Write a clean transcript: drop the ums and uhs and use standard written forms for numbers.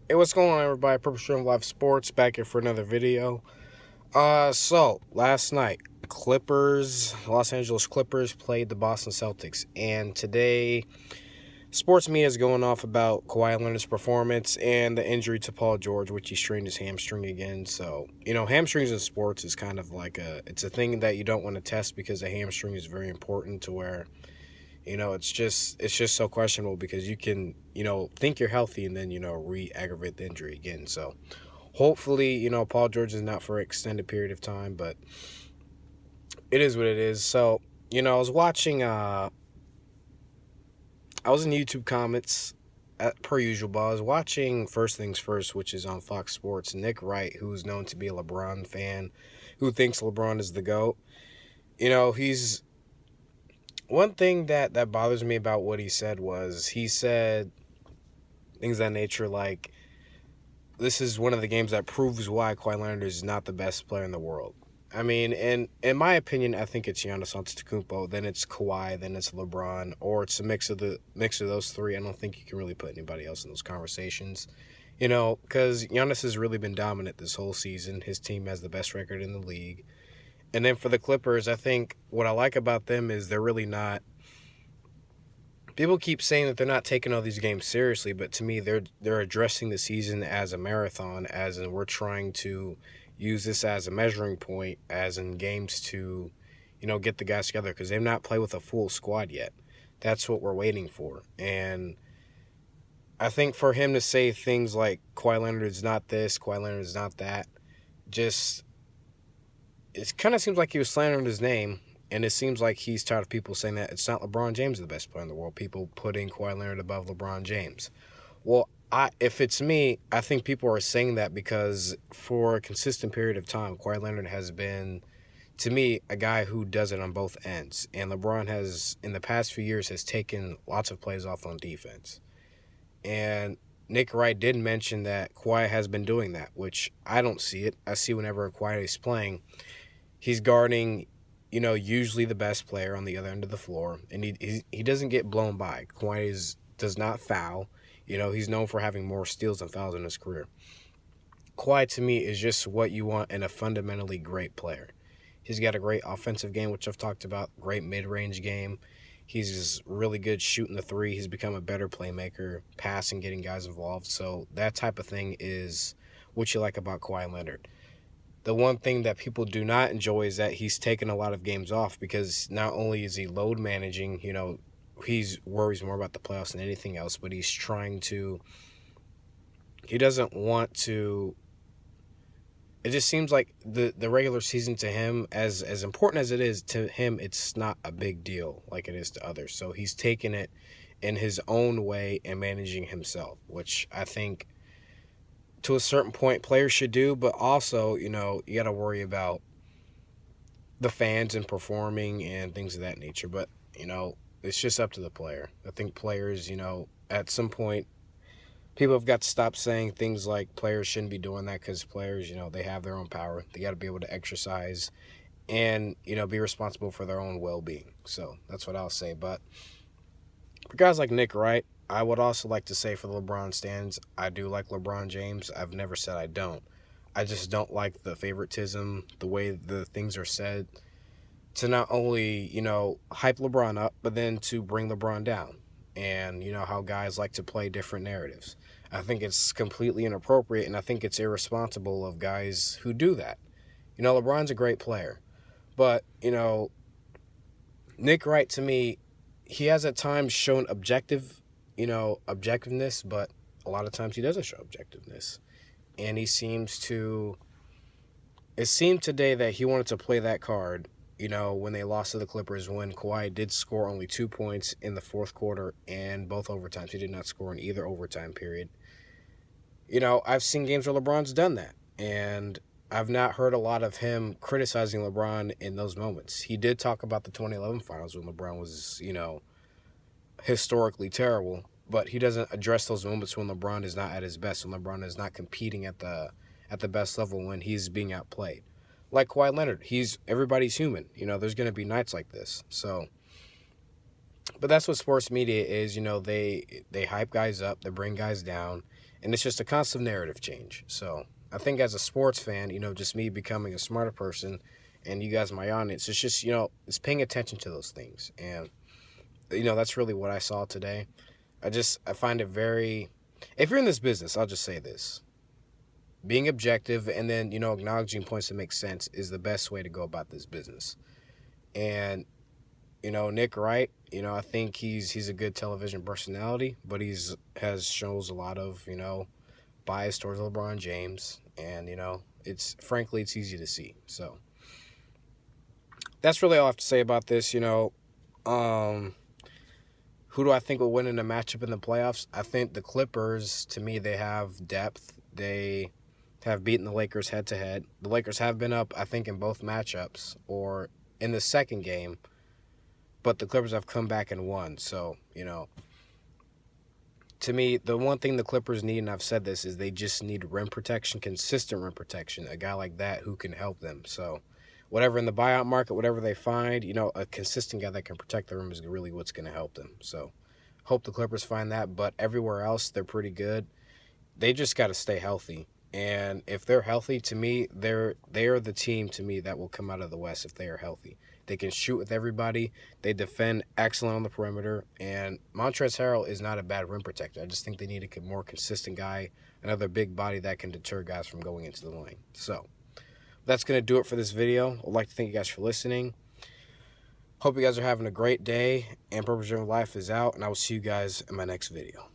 Hey, what's going on, everybody? Purple Stream Live Sports back here for another video. So last night, Los Angeles Clippers played the Boston Celtics, and today, sports media is going off about Kawhi Leonard's performance and the injury to Paul George, which he strained his hamstring again. So, hamstrings in sports is kind of like it's a thing that you don't want to test because a hamstring is very important to where it's just so questionable because you can, think you're healthy and then, re-aggravate the injury again. So hopefully, Paul George is not for an extended period of time, but it is what it is. So, I was watching I was in YouTube comments per usual, but I was watching First Things First, which is on Fox Sports. Nick Wright, who's known to be a LeBron fan, who thinks LeBron is the GOAT. He's one thing that bothers me about what he said was he said things of that nature like, this is one of the games that proves why Kawhi Leonard is not the best player in the world. I mean, in my opinion, I think it's Giannis Antetokounmpo, then it's Kawhi, then it's LeBron, or it's a mix of those three. I don't think you can really put anybody else in those conversations. Because Giannis has really been dominant this whole season. His team has the best record in the league. And then for the Clippers, I think what I like about them is they're really not. People keep saying that they're not taking all these games seriously, but to me, they're addressing the season as a marathon, as in we're trying to use this as a measuring point, as in games to, get the guys together because they've not played with a full squad yet. That's what we're waiting for. And I think for him to say things like Kawhi Leonard is not this, Kawhi Leonard is not that, just it kind of seems like he was slandering his name. And it seems like he's tired of people saying that it's not LeBron James the best player in the world. People putting Kawhi Leonard above LeBron James. Well, if it's me, I think people are saying that because for a consistent period of time, Kawhi Leonard has been, to me, a guy who does it on both ends. And LeBron has, in the past few years, has taken lots of plays off on defense. And Nick Wright did mention that Kawhi has been doing that, which I don't see it. I see whenever Kawhi is playing, he's guarding usually the best player on the other end of the floor, and he doesn't get blown by. Kawhi does not foul. He's known for having more steals than fouls in his career. Kawhi, to me, is just what you want in a fundamentally great player. He's got a great offensive game, which I've talked about, great mid-range game. He's just really good shooting the three. He's become a better playmaker, passing, getting guys involved. So that type of thing is what you like about Kawhi Leonard. The one thing that people do not enjoy is that he's taken a lot of games off because not only is he load managing, he worries more about the playoffs than anything else, but he doesn't want to. It just seems like the regular season to him, as important as it is to him, it's not a big deal like it is to others. So he's taking it in his own way and managing himself, which I think to a certain point players should do, but also, you got to worry about the fans and performing and things of that nature. But, it's just up to the player. I think players, at some point, people have got to stop saying things like players shouldn't be doing that because players, they have their own power. They got to be able to exercise and, be responsible for their own well-being. So that's what I'll say. But for guys like Nick Wright, I would also like to say for the LeBron stands, I do like LeBron James. I've never said I don't. I just don't like the favoritism, the way the things are said to not only, hype LeBron up, but then to bring LeBron down. And, how guys like to play different narratives. I think it's completely inappropriate, and I think it's irresponsible of guys who do that. LeBron's a great player. But, Nick Wright, to me, he has at times shown objectiveness, but a lot of times he doesn't show objectiveness. And it seemed today that he wanted to play that card, when they lost to the Clippers, when Kawhi did score only 2 points in the fourth quarter and both overtimes. He did not score in either overtime period. I've seen games where LeBron's done that, and I've not heard a lot of him criticizing LeBron in those moments. He did talk about the 2011 finals when LeBron was, historically terrible, but he doesn't address those moments when LeBron is not at his best, when LeBron is not competing at the best level, when he's being outplayed. Like Kawhi Leonard, everybody's human. There's going to be nights like this. So, but that's what sports media is. They hype guys up, they bring guys down, And it's just a constant narrative change. So I think as a sports fan, just me becoming a smarter person and you guys, my audience, it's just, it's paying attention to those things. And, that's really what I saw today. I find it very, if you're in this business, I'll just say this. Being objective and then, acknowledging points that make sense is the best way to go about this business. And, Nick Wright, I think he's a good television personality, but shows a lot of, bias towards LeBron James. And, it's easy to see. So that's really all I have to say about this. Who do I think will win in a matchup in the playoffs? I think the Clippers, to me, they have depth. They have beaten the Lakers head-to-head. The Lakers have been up, I think, in both matchups or in the second game, but the Clippers have come back and won. So, to me, the one thing the Clippers need, and I've said this, is they just need rim protection, consistent rim protection, a guy like that who can help them. So whatever in the buyout market, whatever they find, a consistent guy that can protect the rim is really what's going to help them. So hope the Clippers find that, but everywhere else, they're pretty good. They just got to stay healthy. And if they're healthy, to me, they are the team, to me, that will come out of the West if they are healthy. They can shoot with everybody. They defend excellent on the perimeter. And Montrezl Harrell is not a bad rim protector. I just think they need a more consistent guy, another big body that can deter guys from going into the lane. So that's going to do it for this video. I'd like to thank you guys for listening. Hope you guys are having a great day. And Purpose Driven Life is out. And I will see you guys in my next video.